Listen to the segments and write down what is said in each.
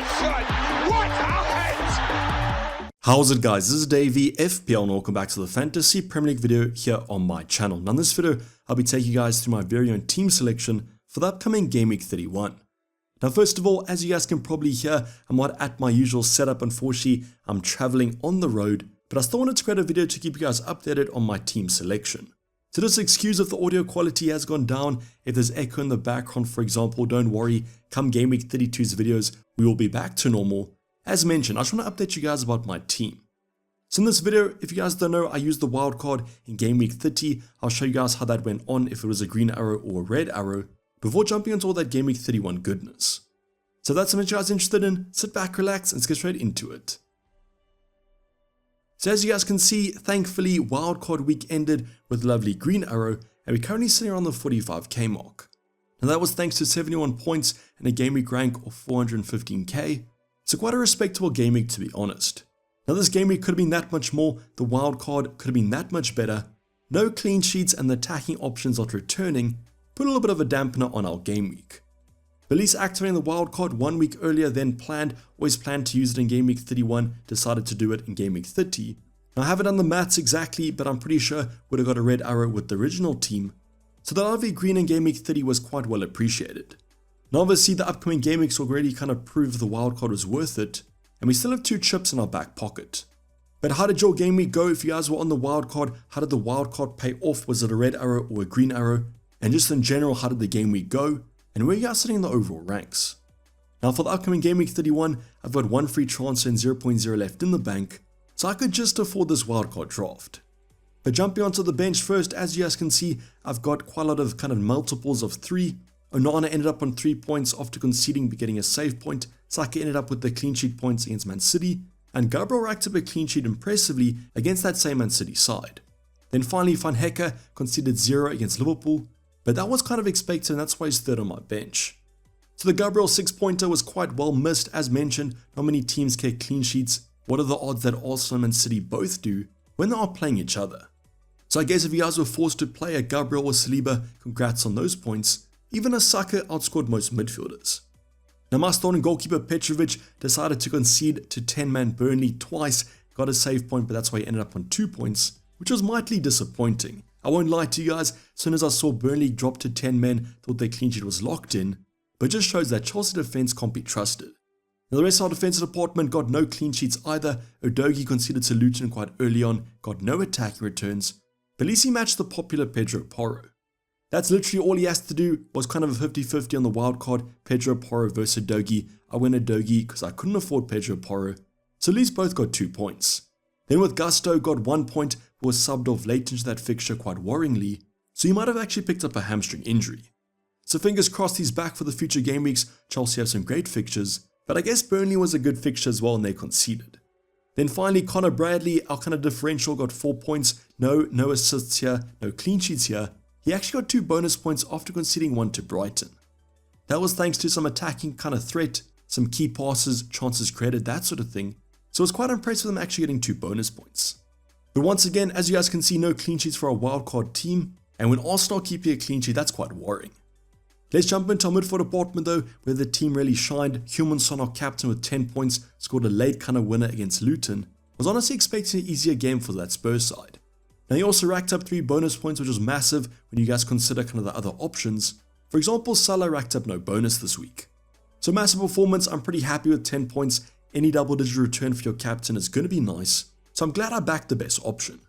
Henderson! What happened? How's it, guys? This is Dayvy, FPL, and welcome back to the Fantasy Premier League video here on my channel. Now in this video, I'll be taking you guys through my very own team selection for the upcoming Game Week 31. Now first of all, as you guys can probably hear, I'm not at my usual setup. Unfortunately, I'm traveling on the road, but I still wanted to create a video to keep you guys updated on my team selection. So just excuse if the audio quality has gone down, if there's echo in the background for example, don't worry, come Game Week 32's videos, we will be back to normal. As mentioned, I just want to update you guys about my team. So in this video, if you guys don't know, I used the wildcard in Game Week 30, I'll show you guys how that went on, if it was a green arrow or a red arrow, before jumping into all that Game Week 31 goodness. So if that's something you guys are interested in, sit back, relax, and let's get straight into it. So as you guys can see, thankfully wildcard week ended with a lovely green arrow, and we're currently sitting around the 45k mark. Now that was thanks to 71 points and a game week rank of 415k, so quite a respectable game week to be honest. Now this game week could have been that much more, the wildcard could have been that much better, no clean sheets and the attacking options not returning put a little bit of a dampener on our game week. But at least activating the wildcard 1 week earlier than planned, always planned to use it in Game Week 31, decided to do it in Game Week 30. Now I haven't done the maths exactly, but I'm pretty sure would have got a red arrow with the original team, so the lovely green in Game Week 30 was quite well appreciated. Now obviously the upcoming Game Weeks already kind of proved the wildcard was worth it, and we still have 2 chips in our back pocket. But how did your Game Week go if you guys were on the wildcard? How did the wildcard pay off? Was it a red arrow or a green arrow? And just in general, how did the Game Week go? And where are you guys sitting in the overall ranks? Now for the upcoming Game Week 31, I've got 1 free transfer and 0.0 left in the bank, so I could just afford this wildcard draft. But jumping onto the bench first, as you guys can see, I've got quite a lot of kind of multiples of 3. Onana ended up on 3 points after conceding but getting a save point. Saka ended up with the clean sheet points against Man City, and Gabriel racked up a clean sheet impressively against that same Man City side. Then finally Van Hecke conceded 0 against Liverpool, but that was kind of expected and that's why he's third on my bench. So the Gabriel 6-pointer was quite well missed. As mentioned, not many teams get clean sheets. What are the odds that Arsenal and City both do when they are playing each other? So I guess if you guys were forced to play a Gabriel or Saliba, congrats on those points. Even a Saka outscored most midfielders. Now my starting goalkeeper Petrovic decided to concede to 10-man Burnley twice, got a save point, but that's why he ended up on 2 points, which was mightily disappointing. I won't lie to you guys, as soon as I saw Burnley drop to 10 men, thought their clean sheet was locked in, but it just shows that Chelsea defense can't be trusted. Now the rest of our defensive department got no clean sheets either. Udogie conceded to Luton quite early on, got no attacking returns, but at least he matched the popular Pedro Porro. That's literally all he has to do, was kind of a 50-50 on the wildcard, Pedro Porro versus Udogie. I went Udogie because I couldn't afford Pedro Porro, so at least both got 2 points. Then with Gusto got 1 point, but was subbed off late into that fixture quite worryingly, so he might have actually picked up a hamstring injury. So fingers crossed he's back for the future game weeks. Chelsea have some great fixtures, but I guess Burnley was a good fixture as well and they conceded. Then finally Connor Bradley, our kind of differential, got 4 points, no assists here, no clean sheets here. He actually got 2 bonus points after conceding 1 to Brighton. That was thanks to some attacking kind of threat, some key passes, chances created, that sort of thing. So I was quite impressed with him actually getting 2 bonus points. But once again, as you guys can see, no clean sheets for our wildcard team, and when Arsenal keep a clean sheet, that's quite worrying. Let's jump into our midfield department though, where the team really shined. Heung-min Son, our captain, with 10 points, scored a late kind of winner against Luton. I was honestly expecting an easier game for that Spurs side. Now he also racked up 3 bonus points, which was massive when you guys consider kind of the other options. For example, Salah racked up no bonus this week. So massive performance, I'm pretty happy with 10 points. Any double-digit return for your captain is going to be nice, so I'm glad I backed the best option.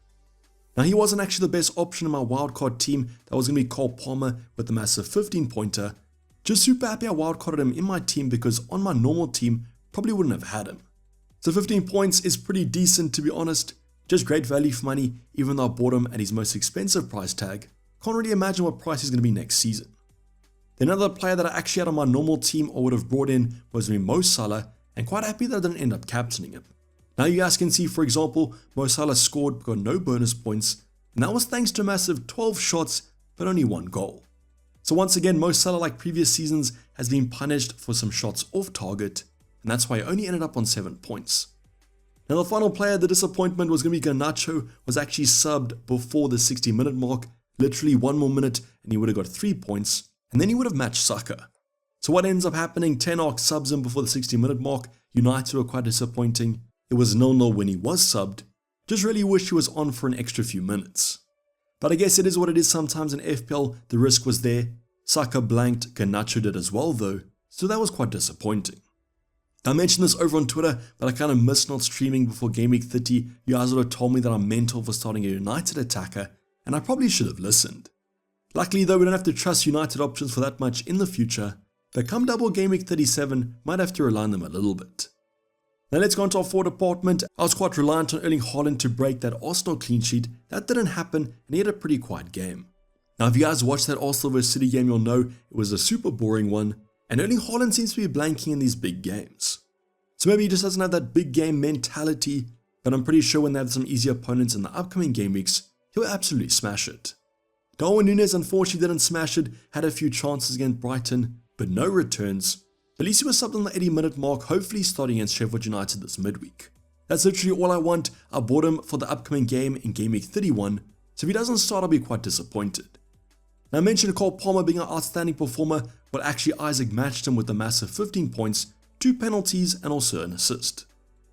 Now he wasn't actually the best option in my wildcard team. That was going to be Cole Palmer with the massive 15-pointer. Just super happy I wildcarded him in my team because on my normal team, probably wouldn't have had him. So 15 points is pretty decent to be honest. Just great value for money, even though I bought him at his most expensive price tag. Can't really imagine what price he's going to be next season. Then another player that I actually had on my normal team or would have brought in was Mo Salah, and quite happy that I didn't end up captaining him. Now you guys can see, for example, Mo Salah scored but got no bonus points, and that was thanks to a massive 12 shots but only 1 goal. So once again, Mo Salah, like previous seasons, has been punished for some shots off target, and that's why he only ended up on 7 points. Now the final player, the disappointment, was going to be Garnacho, was actually subbed before the 60-minute mark, literally 1 more minute and he would have got 3 points, and then he would have matched Saka. So what ends up happening, Ten Hag subs him before the 60-minute mark. United were quite disappointing. It was 0-0 when he was subbed. Just really wish he was on for an extra few minutes. But I guess it is what it is sometimes in FPL, the risk was there. Saka blanked, Garnacho did as well though, so that was quite disappointing. I mentioned this over on Twitter, but I kind of missed not streaming before Game Week 30. You guys would have told me that I'm mental for starting a United attacker, and I probably should have listened. Luckily though, we don't have to trust United options for that much in the future, but come double Game Week 37, might have to rely on them a little bit. Now let's go into our forward department. I was quite reliant on Erling Haaland to break that Arsenal clean sheet. That didn't happen, and he had a pretty quiet game. Now if you guys watched that Arsenal vs City game, you'll know it was a super boring one, and Erling Haaland seems to be blanking in these big games. So maybe he just doesn't have that big game mentality, but I'm pretty sure when they have some easy opponents in the upcoming game weeks, he'll absolutely smash it. Darwin Núñez unfortunately didn't smash it, had a few chances against Brighton, but no returns. At least he was subbed on the 80-minute mark, hopefully starting against Sheffield United this midweek. That's literally all I want. I bought him for the upcoming game in Game Week 31, so if he doesn't start I'll be quite disappointed. Now I mentioned Cole Palmer being an outstanding performer, but actually Isaac matched him with a massive 15 points, 2 penalties and also an assist.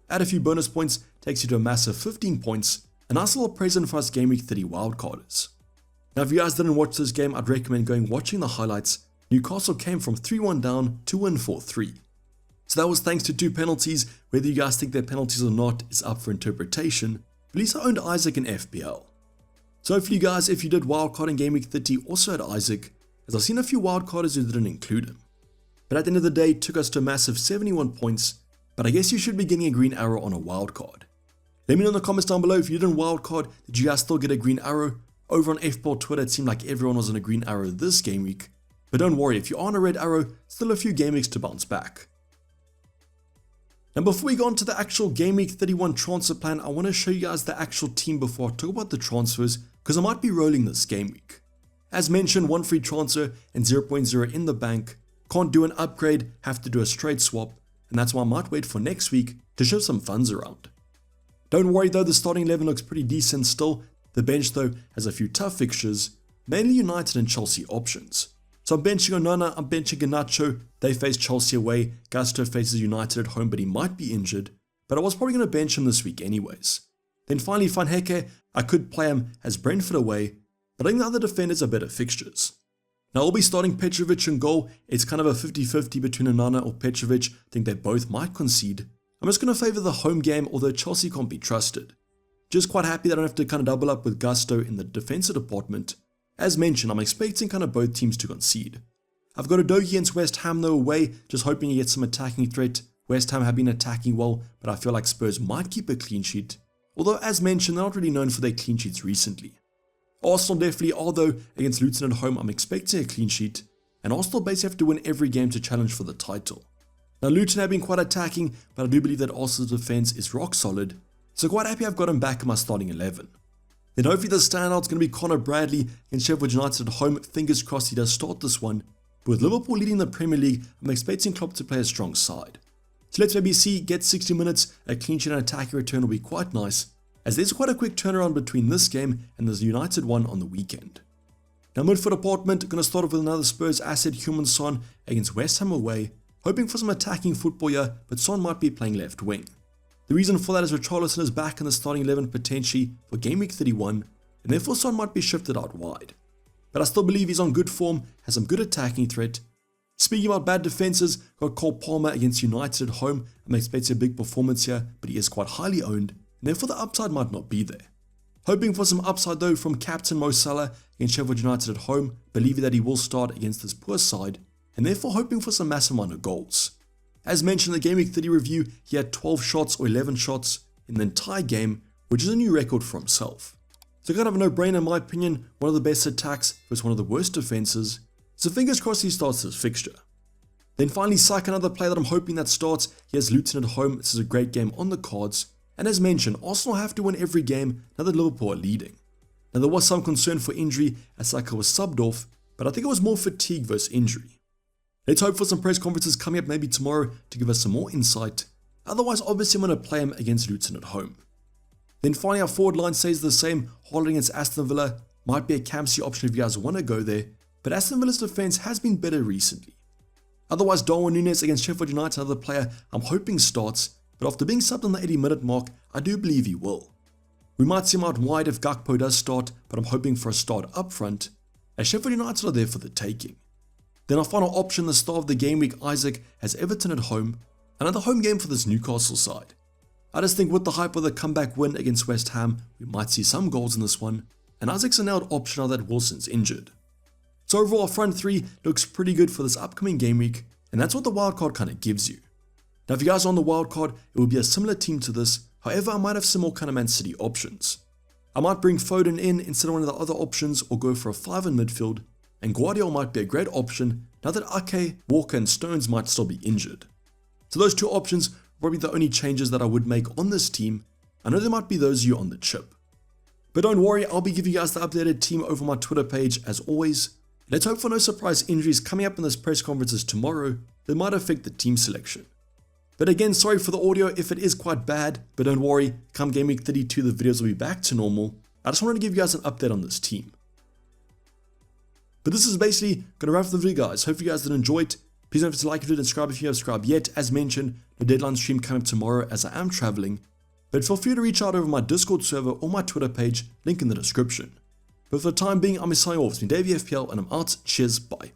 Add a few bonus points, takes you to a massive 15 points, a nice little present for us Game Week 30 wildcarders. Now if you guys didn't watch this game, I'd recommend going watching the highlights. Newcastle came from 3-1 down to win 4-3. So that was thanks to 2 penalties. Whether you guys think they're penalties or not is up for interpretation. At least I owned Isaac in FPL. So hopefully you guys, if you did wildcard in Game Week 30, also had Isaac, as I've seen a few wildcarders who didn't include him. But at the end of the day, it took us to a massive 71 points, but I guess you should be getting a green arrow on a wildcard. Let me know in the comments down below if you didn't wildcard, did you guys still get a green arrow? Over on FPL Twitter, it seemed like everyone was on a green arrow this game week. But don't worry, if you're on a red arrow, still a few game weeks to bounce back. Now before we go on to the actual Game Week 31 transfer plan, I want to show you guys the actual team before I talk about the transfers, because I might be rolling this game week. As mentioned, 1 free transfer and 0.0 in the bank. Can't do an upgrade, have to do a straight swap, and that's why I might wait for next week to shift some funds around. Don't worry though, the starting 11 looks pretty decent still. The bench though has a few tough fixtures, mainly United and Chelsea options. So I'm benching Onana, I'm benching Garnacho. They face Chelsea away, Gusto faces United at home, but he might be injured. But I was probably going to bench him this week anyways. Then finally Van Hecke, I could play him as Brentford away, but I think the other defenders are better fixtures. Now I'll be starting Petrovic in goal. It's kind of a 50-50 between Onana or Petrovic. I think they both might concede. I'm just going to favour the home game, although Chelsea can't be trusted. Just quite happy that I don't have to kind of double up with Gusto in the defensive department. As mentioned, I'm expecting kind of both teams to concede. I've got a Dayvy against West Ham though away, just hoping he gets some attacking threat. West Ham have been attacking well, but I feel like Spurs might keep a clean sheet. Although as mentioned, they're not really known for their clean sheets recently. Arsenal definitely are though. Against Luton at home, I'm expecting a clean sheet. And Arsenal basically have to win every game to challenge for the title. Now Luton have been quite attacking, but I do believe that Arsenal's defense is rock solid. So quite happy I've got him back in my starting 11. Then hopefully the standout's going to be Connor Bradley against Sheffield United at home. Fingers crossed he does start this one. But with Liverpool leading the Premier League, I'm expecting Klopp to play a strong side. So let's maybe see, get 60 minutes, a clean sheet and attacking return will be quite nice, as there's quite a quick turnaround between this game and the United one on the weekend. Now midfield department, going to start off with another Spurs asset, Heung-min Son against West Ham away, hoping for some attacking football here, but Son might be playing left wing. The reason for that is Richarlison is back in the starting 11 potentially for Game Week 31, and therefore Son might be shifted out wide. But I still believe he's on good form, has some good attacking threat. Speaking about bad defenses, got Cole Palmer against United at home. I'm expecting a big performance here, but he is quite highly owned, and therefore the upside might not be there. Hoping for some upside though from captain Mo Salah against Sheffield United at home, believing that he will start against this poor side, and therefore hoping for some massive amount of goals. As mentioned in the Game Week 30 review, he had 12 shots or 11 shots in the entire game, which is a new record for himself. So kind of a no-brainer in my opinion, one of the best attacks versus one of the worst defenses, so fingers crossed he starts this fixture. Then finally Saka, another player that I'm hoping that starts. He has Luton at home, this is a great game on the cards, and as mentioned, Arsenal have to win every game now that Liverpool are leading. Now there was some concern for injury as Saka was subbed off, but I think it was more fatigue versus injury. Let's hope for some press conferences coming up maybe tomorrow to give us some more insight. Otherwise, obviously I'm going to play him against Luton at home. Then finally our forward line stays the same. Haaland against Aston Villa might be a Campsey option if you guys want to go there, but Aston Villa's defense has been better recently. Otherwise, Darwin Núñez against Sheffield United, another player I'm hoping starts, but after being subbed on the 80-minute mark, I do believe he will. We might see him out wide if Gakpo does start, but I'm hoping for a start up front, as Sheffield United are there for the taking. Then our final option, the star of the game week, Isaac, has Everton at home, another home game for this Newcastle side. I just think with the hype of the comeback win against West Ham, we might see some goals in this one, and Isaac's a nailed option now that Wilson's injured. So overall, our front three looks pretty good for this upcoming game week, and that's what the wildcard kind of gives you. Now if you guys are on the wildcard, it will be a similar team to this, however I might have some more kind of Man City options. I might bring Foden in instead of one of the other options or go for a 5 in midfield, and Guardiola might be a great option now that Ake, Walker and Stones might still be injured. So those two options are probably the only changes that I would make on this team. I know there might be those of you on the chip. But don't worry, I'll be giving you guys the updated team over my Twitter page as always. Let's hope for no surprise injuries coming up in this press conferences tomorrow that might affect the team selection. But again, sorry for the audio if it is quite bad, but don't worry, come game week 32 the videos will be back to normal. I just wanted to give you guys an update on this team. But this is basically going to wrap up the video guys, hope you guys did enjoy it. Please don't forget to like if you did and subscribe if you haven't subscribed yet. As mentioned, the deadline stream coming up tomorrow as I am traveling. But feel free to reach out over my Discord server or my Twitter page, link in the description. But for the time being, I'm signing off. It's been Dayvy FPL and I'm out. Cheers, bye.